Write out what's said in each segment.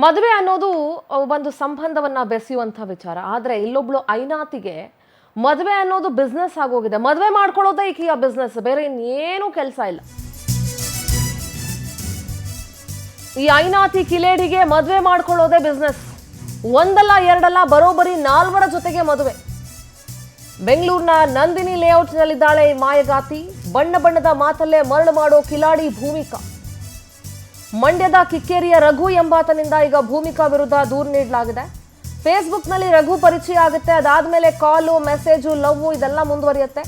ಮದುವೆ ಅನ್ನೋದು ಒಂದು ಸಂಬಂಧವನ್ನ ಬೆಸೆಯುವಂತ ವಿಚಾರ. ಆದ್ರೆ ಇಲ್ಲೊಬ್ಳು ಐನಾತಿಗೆ ಮದುವೆ ಅನ್ನೋದು ಬಿಸ್ನೆಸ್ ಆಗೋಗಿದೆ. ಮದುವೆ ಮಾಡ್ಕೊಳ್ಳೋದೇ ಈಕೆಯ ಬಿಸ್ನೆಸ್, ಬೇರೆ ಇನ್ನೇನು ಕೆಲಸ ಇಲ್ಲ. ಈ ಐನಾತಿ ಕಿಲೇಡಿಗೆ ಮದುವೆ ಮಾಡ್ಕೊಳ್ಳೋದೇ ಬಿಸ್ನೆಸ್. ಒಂದಲ್ಲ ಎರಡಲ್ಲ ಬರೋಬ್ಬರಿ 4 ಜೊತೆಗೆ ಮದುವೆ. ಬೆಂಗಳೂರಿನ ನಂದಿನಿ ಲೇಔಟ್ನಲ್ಲಿದ್ದಾಳೆ ಈ ಮಾಯಗಾತಿ. ಬಣ್ಣ ಬಣ್ಣದ ಮಾತಲ್ಲೇ ಮರಳು ಮಾಡೋ ಕಿಲಾಡಿ ಭೂಮಿಕಾ. ಮಂಡ್ಯದ ಕಿಕ್ಕೇರಿಯ ರಘು ಎಂಬಾತನಿಂದ ಈಗ ಭೂಮಿಕಾ ವಿರುದ್ಧ ದೂರು ನೀಡಲಾಗಿದೆ. ಫೇಸ್ಬುಕ್ನಲ್ಲಿ ರಘು ಪರಿಚಯ ಆಗುತ್ತೆ, ಅದಾದ್ಮೇಲೆ ಕಾಲು, ಮೆಸೇಜು, ಲವ್ ಇದೆಲ್ಲ ಮುಂದುವರಿಯುತ್ತೆ.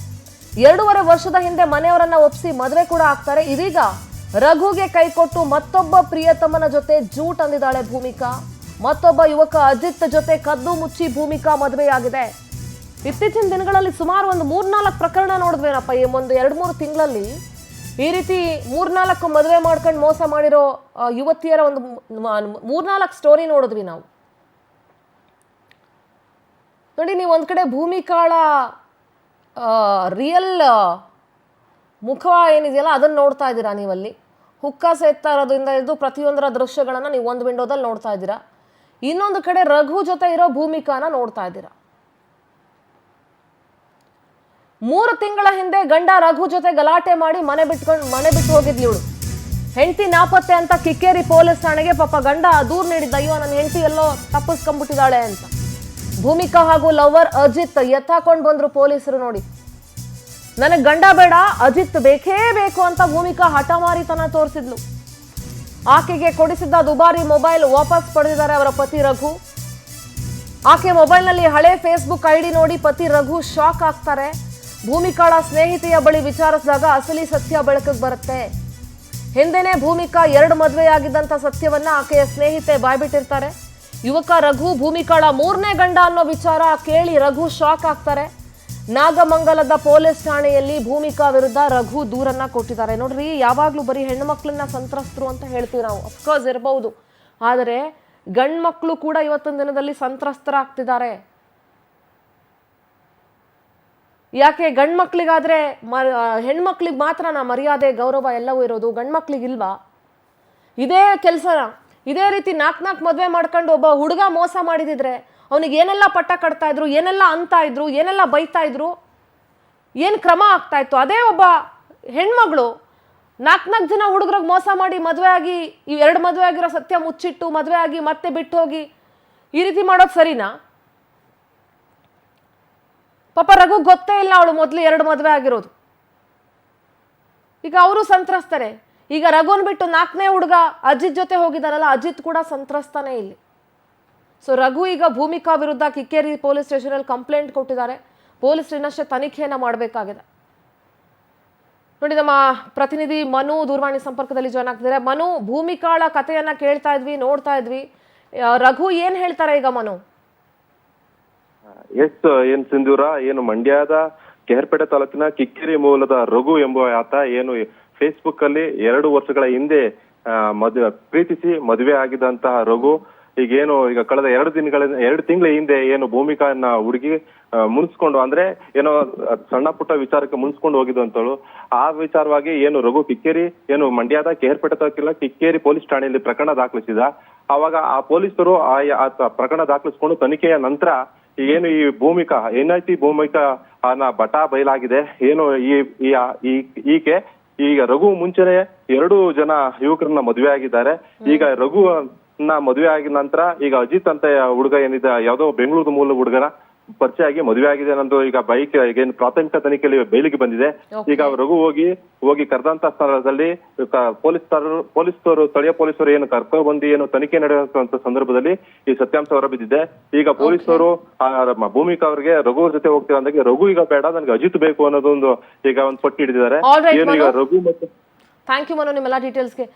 2.5 ವರ್ಷದ ಹಿಂದೆ ಮನೆಯವರನ್ನ ಒಪ್ಪಿಸಿ ಮದುವೆ ಕೂಡ ಆಗ್ತಾರೆ. ಇದೀಗ ರಘುಗೆ ಕೈ ಕೊಟ್ಟು ಮತ್ತೊಬ್ಬ ಪ್ರಿಯತಮನ ಜೊತೆ ಜೂಟ್ ಅಂದಿದ್ದಾಳೆ ಭೂಮಿಕಾ. ಮತ್ತೊಬ್ಬ ಯುವಕ ಅಜಿತ್ ಜೊತೆ ಕದ್ದು ಮುಚ್ಚಿ ಭೂಮಿಕಾ ಮದುವೆಯಾಗಿದೆ. ಇತ್ತೀಚಿನ ದಿನಗಳಲ್ಲಿ ಸುಮಾರು ಒಂದು 3-4 ಪ್ರಕರಣ ನೋಡಿದ್ವೇನಪ್ಪ. ಈ ಒಂದು 2-3 ತಿಂಗಳಲ್ಲಿ ಈ ರೀತಿ 3-4 ಮದುವೆ ಮಾಡ್ಕೊಂಡು ಮೋಸ ಮಾಡಿರೋ ಯುವತಿಯರ ಒಂದು 3-4 ಸ್ಟೋರಿ ನೋಡಿದ್ವಿ ನಾವು. ನೋಡಿ, ನೀವು ಒಂದ್ ಕಡೆ ಭೂಮಿಕಾಳ ರಿಯಲ್ ಮುಖ ಏನಿದೆಯಲ್ಲ ಅದನ್ನ ನೋಡ್ತಾ ಇದ್ದೀರಾ ನೀವಲ್ಲಿ. ಹುಕ್ಕ ಸೇರ್ತಾ ಇರೋದ್ರಿಂದ ಹಿಡಿದು ಪ್ರತಿಯೊಂದರ ದೃಶ್ಯಗಳನ್ನ ನೀವು ಒಂದು ವಿಂಡೋದಲ್ಲಿ ನೋಡ್ತಾ ಇದ್ದೀರಾ. ಇನ್ನೊಂದು ಕಡೆ ರಘು ಜೊತೆ ಇರೋ ಭೂಮಿಕಾನ ನೋಡ್ತಾ ಇದ್ದೀರಾ. 3 ತಿಂಗಳ ಹಿಂದೆ ಗಂಡ ರಘು ಜೊತೆ ಗಲಾಟೆ ಮಾಡಿ ಮನೆ ಬಿಟ್ಟು ಹೋಗಿದ್ಲಿ ಇವಳು. ಹೆಂಡತಿ ನಾಪತ್ತೆ ಅಂತ ಕಿಕ್ಕೇರಿ ಪೊಲೀಸ್ ಠಾಣೆಗೆ ಪಾಪ ಗಂಡ ದೂರು ನೀಡಿದ್ದ, ಅಯ್ಯೋ ನನ್ನ ಹೆಂಡತಿ ಎಲ್ಲೋ ತಪ್ಪಿಸ್ಕೊಂಡ್ಬಿಟ್ಟಿದ್ದಾಳೆ ಅಂತ. ಭೂಮಿಕಾ ಹಾಗೂ ಲವರ್ ಅಜಿತ್ ಎತ್ತಾಕೊಂಡು ಬಂದ್ರು ಪೊಲೀಸರು. ನೋಡಿ, ನನಗೆ ಗಂಡ ಬೇಡ, ಅಜಿತ್ ಬೇಕೇ ಬೇಕು ಅಂತ ಭೂಮಿಕಾ ಹಠಮಾರಿತನ ತೋರಿಸಿದ್ಲು. ಆಕೆಗೆ ಕೊಡಿಸಿದ್ದ ದುಬಾರಿ ಮೊಬೈಲ್ ವಾಪಸ್ ಪಡೆದಿದ್ದಾರೆ ಅವರ ಪತಿ ರಘು. ಆಕೆ ಮೊಬೈಲ್ನಲ್ಲಿ ಹಳೆ ಫೇಸ್ಬುಕ್ ಐಡಿ ನೋಡಿ ಪತಿ ರಘು ಶಾಕ್ ಆಗ್ತಾರೆ. ಭೂಮಿಕಾಳ ಸ್ನೇಹಿತೆಯ ಬಳಿ ವಿಚಾರಿಸಿದಾಗ ಅಸಲಿ ಸತ್ಯ ಬೆಳಕಿಗೆ ಬರುತ್ತೆ. ಹಿಂದೆನೇ ಭೂಮಿಕಾ 2 ಮದುವೆಯಾಗಿದ್ದಂಥ ಸತ್ಯವನ್ನ ಆಕೆಯ ಸ್ನೇಹಿತೆ ಬಾಯ್ಬಿಟ್ಟಿರ್ತಾರೆ. ಯುವಕ ರಘು ಭೂಮಿಕಾಳ 3ನೇ ಗಂಡ ಅನ್ನೋ ವಿಚಾರ ಕೇಳಿ ರಘು ಶಾಕ್ ಆಗ್ತಾರೆ. ನಾಗಮಂಗಲದ ಪೊಲೀಸ್ ಠಾಣೆಯಲ್ಲಿ ಭೂಮಿಕಾ ವಿರುದ್ಧ ರಘು ದೂರನ್ನ ಕೊಟ್ಟಿದ್ದಾರೆ. ನೋಡ್ರಿ, ಯಾವಾಗ್ಲೂ ಬರೀ ಹೆಣ್ಣು ಮಕ್ಕಳನ್ನ ಸಂತ್ರಸ್ತರು ಅಂತ ಹೇಳ್ತೀವಿ ನಾವು. ಅಫ್ಕೋರ್ಸ್ ಇರಬಹುದು, ಆದರೆ ಗಂಡು ಮಕ್ಕಳು ಕೂಡ ಇವತ್ತಿನ ದಿನದಲ್ಲಿ ಸಂತ್ರಸ್ತರಾಗ್ತಿದ್ದಾರೆ. ಯಾಕೆ ಗಂಡು ಮಕ್ಳಿಗಾದ್ರೆ ಹೆಣ್ಮಕ್ಳಿಗೆ ಮಾತ್ರನಾ ಮರ್ಯಾದೆ, ಗೌರವ ಎಲ್ಲವೂ ಇರೋದು, ಗಂಡು ಮಕ್ಳಿಗಿಲ್ವಾ? ಇದೇ ಕೆಲಸನ ಇದೇ ರೀತಿ 4 ಮದುವೆ ಮಾಡ್ಕೊಂಡು ಒಬ್ಬ ಹುಡುಗ ಮೋಸ ಮಾಡಿದಿದ್ರೆ ಅವನಿಗೆ ಏನೆಲ್ಲ ಪಟ್ಟ ಕಟ್ತಾ ಇದ್ರು, ಏನೆಲ್ಲ ಅಂತ ಇದ್ರು, ಏನೆಲ್ಲ ಬೈತಾ ಇದ್ರು, ಏನು ಕ್ರಮ ಆಗ್ತಾ ಇತ್ತು. ಅದೇ ಒಬ್ಬ ಹೆಣ್ಮಗಳು 4 ಜನ ಹುಡುಗರಿಗೆ ಮೋಸ ಮಾಡಿ ಮದುವೆ ಆಗಿ, ಈ 2 ಮದುವೆ ಆಗಿರೋ ಸತ್ಯ ಮುಚ್ಚಿಟ್ಟು ಮದುವೆ ಆಗಿ ಮತ್ತೆ ಬಿಟ್ಟು ಹೋಗಿ ಈ ರೀತಿ ಮಾಡೋದು ಸರಿನಾ? ಪಾಪ ರಘು ಗೊತ್ತೇ ಇಲ್ಲ ಅವಳು ಮೊದಲು 2 ಮದುವೆ ಆಗಿರೋದು. ಈಗ ಅವರು ಸಂತ್ರಸ್ತರೆ. ಈಗ ರಘುನ್ ಬಿಟ್ಟು 4ನೇ ಹುಡುಗ ಅಜಿತ್ ಜೊತೆ ಹೋಗಿದಾರಲ್ಲ, ಅಜಿತ್ ಕೂಡ ಸಂತ್ರಸ್ತನೇ ಇಲ್ಲಿ. ಸೊ ರಘು ಈಗ ಭೂಮಿಕಾ ವಿರುದ್ಧ ಕಿಕ್ಕೇರಿ ಪೊಲೀಸ್ ಸ್ಟೇಷನಲ್ಲಿ ಕಂಪ್ಲೇಂಟ್ ಕೊಟ್ಟಿದ್ದಾರೆ. ಪೊಲೀಸ್ ಇನ್ನಷ್ಟೇ ತನಿಖೆಯನ್ನ ಮಾಡಬೇಕಾಗಿದೆ. ನೋಡಿ, ನಮ್ಮ ಪ್ರತಿನಿಧಿ ಮನು ದೂರವಾಣಿ ಸಂಪರ್ಕದಲ್ಲಿ ಜಾಯ್ನ್ ಆಗ್ತಿದ್ದಾರೆ. ಮನು, ಭೂಮಿಕಾಳ ಕಥೆಯನ್ನ ಕೇಳ್ತಾ ಇದ್ವಿ, ನೋಡ್ತಾ ಇದ್ವಿ. ರಘು ಏನ್ ಹೇಳ್ತಾರೆ ಈಗ ಮನು? ಏನ್ ಸಿಂಧೂರ, ಏನು ಮಂಡ್ಯದ ಕೆಹರ್ಪೇಟೆ ತಾಲೂಕಿನ ಕಿಕ್ಕೇರಿ ಮೂಲದ ರಘು ಎಂಬ ಆತ ಏನು ಫೇಸ್ಬುಕ್ ಅಲ್ಲಿ 2 ವರ್ಷಗಳ ಹಿಂದೆ ಪ್ರೀತಿಸಿ ಮದುವೆ ಆಗಿದ್ದಂತಹ ರಘು ಈಗ ಕಳೆದ 2 ತಿಂಗಳ ಹಿಂದೆ ಏನು ಭೂಮಿಕಾನ್ನ ಹುಡುಗಿ ಮುನ್ಸ್ಕೊಂಡು, ಅಂದ್ರೆ ಏನೋ ಸಣ್ಣ ಪುಟ್ಟ ವಿಚಾರಕ್ಕೆ ಮುನ್ಸ್ಕೊಂಡು ಹೋಗಿದ್ದಂತಳು. ಆ ವಿಚಾರವಾಗಿ ಏನು ರಘು ಕಿಕ್ಕೇರಿ ಏನು ಮಂಡ್ಯದ ಕೆಹರ್ಪೇಟೆ ತಾಲೂಕಿನ ಕಿಕ್ಕೇರಿ ಪೊಲೀಸ್ ಠಾಣೆಯಲ್ಲಿ ಪ್ರಕರಣ ದಾಖಲಿಸಿದ. ಅವಾಗ ಆ ಪೊಲೀಸರು ಆ ಪ್ರಕರಣ ದಾಖಲಿಸಿಕೊಂಡು ತನಿಖೆಯ ನಂತರ ಏನು ಈ ಭೂಮಿಕಾ ಏನಾಯ್ತು, ಭೂಮಿಕಾ ಬಟ ಬಯಲಾಗಿದೆ. ಏನು ಈಕೆ ಈಗ ರಘು ಮುಂಚೆನೆ 2 ಜನ ಯುವಕರನ್ನ ಮದುವೆ ಆಗಿದ್ದಾರೆ. ಈಗ ರಘುನ ಮದುವೆ ಆಗಿದ ನಂತರ ಈಗ ಅಜಿತ್ ಅಂತ ಹುಡುಗ ಏನಿದೆ, ಯಾವ್ದೋ ಬೆಂಗಳೂರು ಮೂಲ ಹುಡುಗನ ಪರಿಚಯ ಆಗಿ ಮದುವೆ ಆಗಿದೆ ಅನ್ನೋದು ಈಗ ಏನು ಪ್ರಾಥಮಿಕ ತನಿಖೆಯಲ್ಲಿ ಬಯಲಿಗೆ ಬಂದಿದೆ. ಈಗ ರಘು ಹೋಗಿ ಕರೆದಂತ ಸ್ಥಳದಲ್ಲಿ ಪೊಲೀಸರು ಸ್ಥಳೀಯ ಪೊಲೀಸರು ಏನು ಕರ್ಕೊಂಡು ಬಂದು ಏನು ತನಿಖೆ ನಡೆಯುವಂತ ಸಂದರ್ಭದಲ್ಲಿ ಈ ಸತ್ಯಾಂಶ ಹೊರಬಿದ್ದಿದೆ. ಈಗ ಪೊಲೀಸರು ಭೂಮಿಕಾ ಅವರಿಗೆ ರಘು ಜೊತೆ ಹೋಗ್ತೀರಾ ಅಂದಾಗ ರಘು ಈಗ ಬೇಡ, ನನಗೆ ಅಜಿತ್ ಬೇಕು ಅನ್ನೋದೊಂದು ಈಗ ಒಂದು ಪಟ್ಟಿ ಹಿಡಿದಿದ್ದಾರೆ. ಏನು ಈಗ ರಘು ಮತ್ತೆ ಥ್ಯಾಂಕ್ ಯು ಮನು, ನಿಮ್ಮೆಲ್ಲ ಡೀಟೇಲ್ಸ್ಗೆ.